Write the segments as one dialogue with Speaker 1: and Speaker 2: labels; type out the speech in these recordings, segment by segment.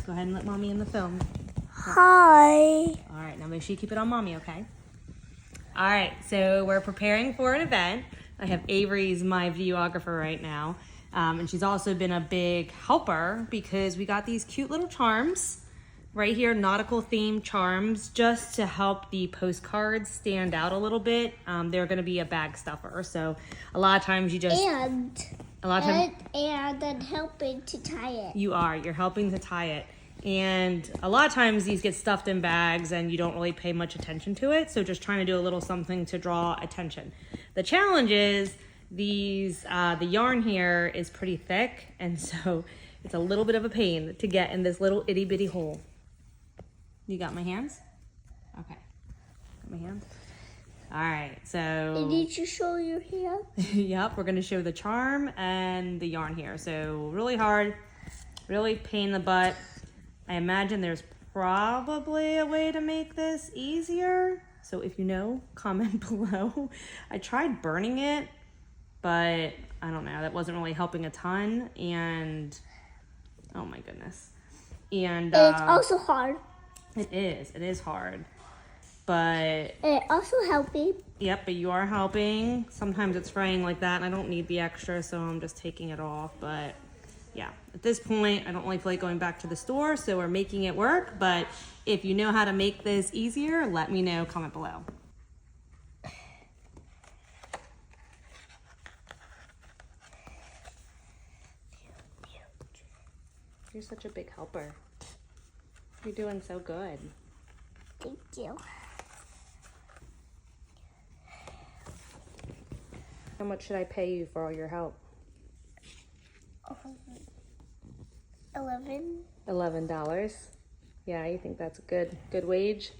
Speaker 1: Go ahead and let mommy in the film.
Speaker 2: Hi.
Speaker 1: All right, now make sure you keep it on mommy, okay? All right, so we're preparing for an event. I have Avery's my videographer right now. And she's also been a big helper because we got these cute little charms right here, nautical themed charms, just to help the postcards stand out a little bit. They're gonna be a bag stuffer. So a lot of times you just...
Speaker 2: And I'm helping to tie it.
Speaker 1: You're helping to tie it. And a lot of times these get stuffed in bags and you don't really pay much attention to it. So just trying to do a little something to draw attention. The challenge is the yarn here is pretty thick. And so it's a little bit of a pain to get in this little itty bitty hole. You got my hands? Okay. Got my hands? All right, so...
Speaker 2: Did you show your hand?
Speaker 1: Yep, we're gonna show the charm and the yarn here. So really hard, really pain in the butt. I imagine there's probably a way to make this easier. So if you know, comment below. I tried burning it, but I don't know, that wasn't really helping a ton. And, oh my goodness. And
Speaker 2: it's also hard.
Speaker 1: It is hard. But
Speaker 2: it's also helping.
Speaker 1: Yep, but you are helping. Sometimes it's fraying like that and I don't need the extra, so I'm just taking it off. But yeah, at this point, I don't really feel like going back to the store, so we're making it work. But if you know how to make this easier, let me know, comment below. You're such a big helper. You're doing so good.
Speaker 2: Thank you.
Speaker 1: How much should I pay you for all your help?
Speaker 2: 11.
Speaker 1: $11. Yeah, you think that's a good wage?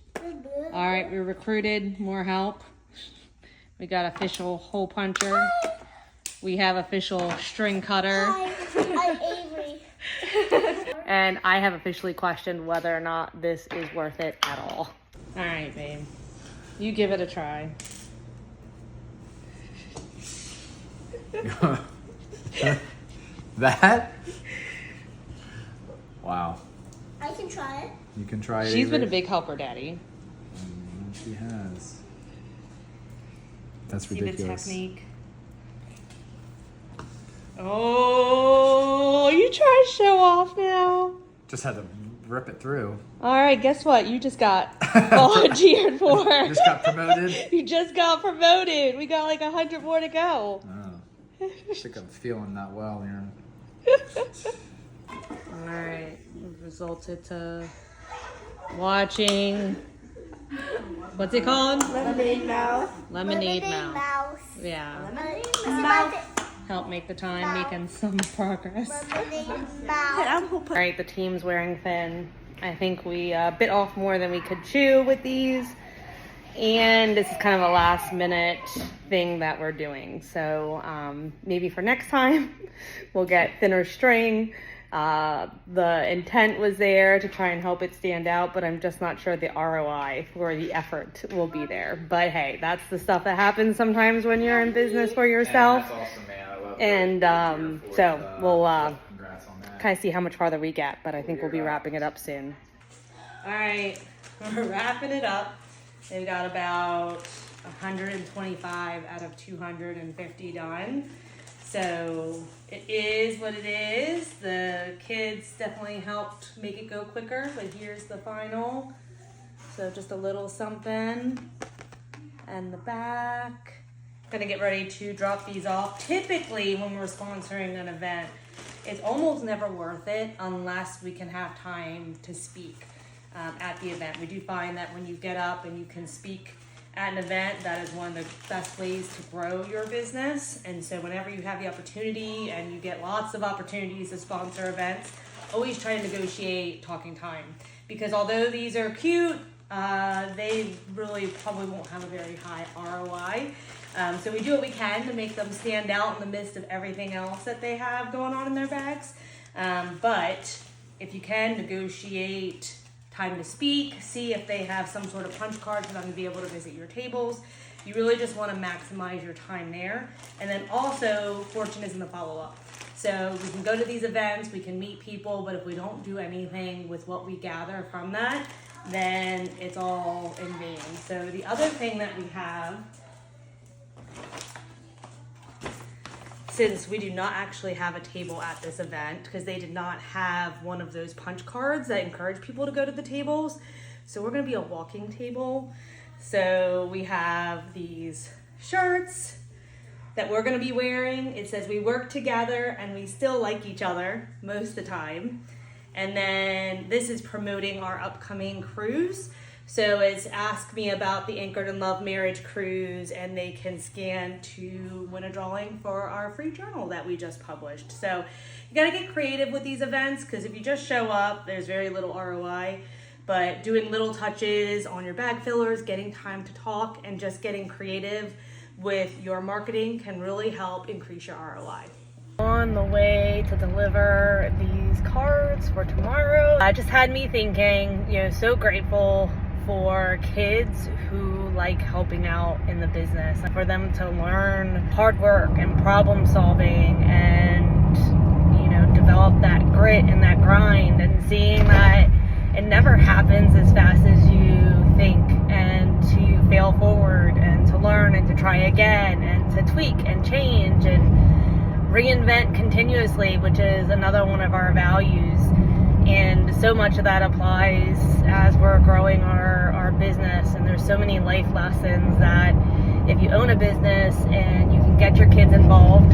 Speaker 1: All right, we recruited more help. We got official hole puncher. We have official string cutter.
Speaker 2: Hi, I'm Avery.
Speaker 1: And I have officially questioned whether or not this is worth it at all. All right, babe. You give it a try.
Speaker 3: That? Wow.
Speaker 2: I can try it.
Speaker 3: You can try it.
Speaker 1: She's been a
Speaker 3: Avery.
Speaker 1: big helper, Daddy.
Speaker 3: She has. That's
Speaker 1: See
Speaker 3: ridiculous.
Speaker 1: the technique. Oh, you try to show off now.
Speaker 3: Just had to rip it through.
Speaker 1: All right, guess what? You just got volunteered for.
Speaker 3: Just got promoted.
Speaker 1: You just got promoted. We got like 100 more to go.
Speaker 3: Oh, I think I'm feeling that well here.
Speaker 1: All right, we've resulted to watching. What's it called?
Speaker 2: Lemonade mouth.
Speaker 1: Lemonade mouth. Yeah.
Speaker 2: Lemonade mouth.
Speaker 1: Help make the time, making some progress.
Speaker 2: Lemonade mouth.
Speaker 1: All right, the team's wearing thin. I think we bit off more than we could chew with these. And this is kind of a last minute thing that we're doing. So maybe for next time, we'll get thinner string. The intent was there to try and help it stand out, but I'm just not sure the ROI for the effort will be there. But hey, that's the stuff that happens sometimes when you're in business for yourself.
Speaker 3: And that's awesome, man. I love
Speaker 1: And so we'll
Speaker 3: congrats on that.
Speaker 1: kind of see how much farther we get, but I think we'll be wrapping it up soon. All right, we're wrapping it up. They've got about 125 out of 250 done. So it is what it is. The kids definitely helped make it go quicker, but here's the final. So just a little something. And the back. Gonna get ready to drop these off. Typically when we're sponsoring an event, it's almost never worth it unless we can have time to speak at the event. We do find that when you get up and you can speak at an event, that is one of the best ways to grow your business. And so whenever you have the opportunity and you get lots of opportunities to sponsor events, always try to negotiate talking time. Because although these are cute, they really probably won't have a very high ROI. So we do what we can to make them stand out in the midst of everything else that they have going on in their bags. But if you can, negotiate time to speak, see if they have some sort of punch card for them to be able to visit your tables. You really just want to maximize your time there. And then also, fortune is in the follow-up. So we can go to these events, we can meet people, but if we don't do anything with what we gather from that, then it's all in vain. So the other thing that we have, since we do not actually have a table at this event, because they did not have one of those punch cards that encourage people to go to the tables, so we're gonna be a walking table. So we have these shirts that we're gonna be wearing. It says we work together and we still like each other most of the time. And then this is promoting our upcoming cruise. So it's ask me about the Anchored in Love Marriage Cruise, and they can scan to win a drawing for our free journal that we just published. So you gotta get creative with these events, because if you just show up, there's very little ROI. But doing little touches on your bag fillers, getting time to talk, and just getting creative with your marketing can really help increase your ROI. On the way to deliver these cards for tomorrow, it just had me thinking, so grateful for kids who like helping out in the business, for them to learn hard work and problem solving and, develop that grit and that grind, and seeing that it never happens as fast as you think, and to fail forward and to learn and to try again and to tweak and change and reinvent continuously, which is another one of our values. And so much of that applies as we're growing our business. And there's so many life lessons that if you own a business and you can get your kids involved,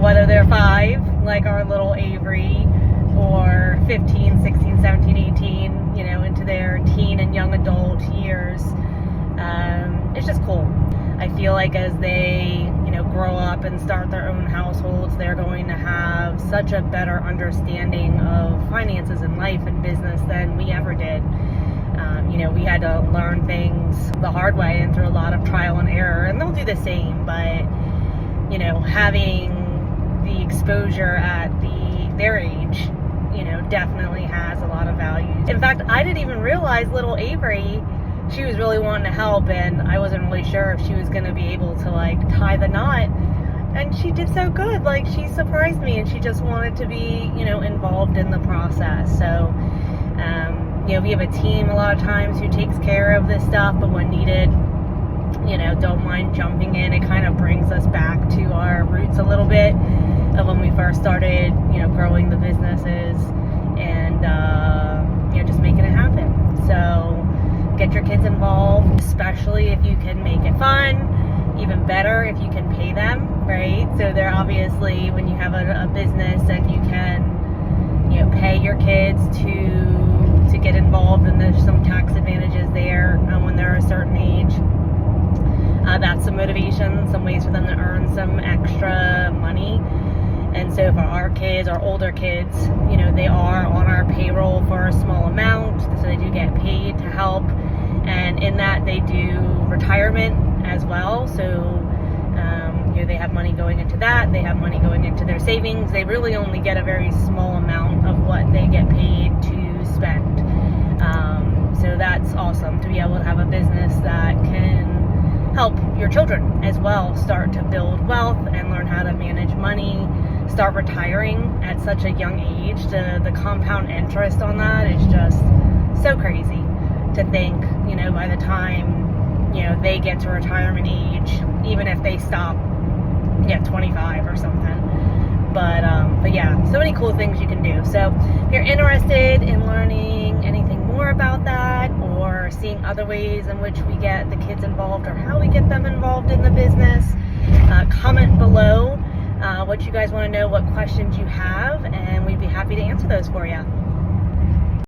Speaker 1: whether they're 5, like our little Avery, or 15, 16, 17, 18, into their teen and young adult years, it's just cool. I feel like as they, grow up and start their own households, they're going to have such a better understanding of finances and life and business than we ever did. We had to learn things the hard way and through a lot of trial and error, and they'll do the same, but, having the exposure at their age, definitely has a lot of value. In fact, I didn't even realize little Avery, she was really wanting to help, and I wasn't really sure if she was going to be able to tie the knot, and she did so good. She surprised me, and she just wanted to be, involved in the process. So, we have a team a lot of times who takes care of this stuff, but when needed, don't mind jumping in. It kind of brings us back to our roots a little bit of when we first started, growing the businesses and, just making it happen. So get your kids involved, especially if you can make it fun. Even better if you can pay them, right? So they're obviously, when you have a business and you can, pay your kids to get involved, and there's some tax advantages there when they're a certain age. That's some motivation, some ways for them to earn some extra money. And so for our kids, our older kids, they are on our payroll for a small amount, so they do get paid to help. And in that, they do retirement as well. So, they have money going into that. They have money going into their savings. They really only get a very small amount of what they get paid to spend. So that's awesome to be able to have a business that can help your children as well start to build wealth and learn how to manage money, start retiring at such a young age. The compound interest on that is just so crazy to think, by the time, they get to retirement age, even if they stop, 25 or something. But yeah, so many cool things you can do. So if you're interested in learning anything more about that, or seeing other ways in which we get the kids involved or how we get them involved in the business, comment below what you guys want to know, what questions you have, and we'd be happy to answer those for you.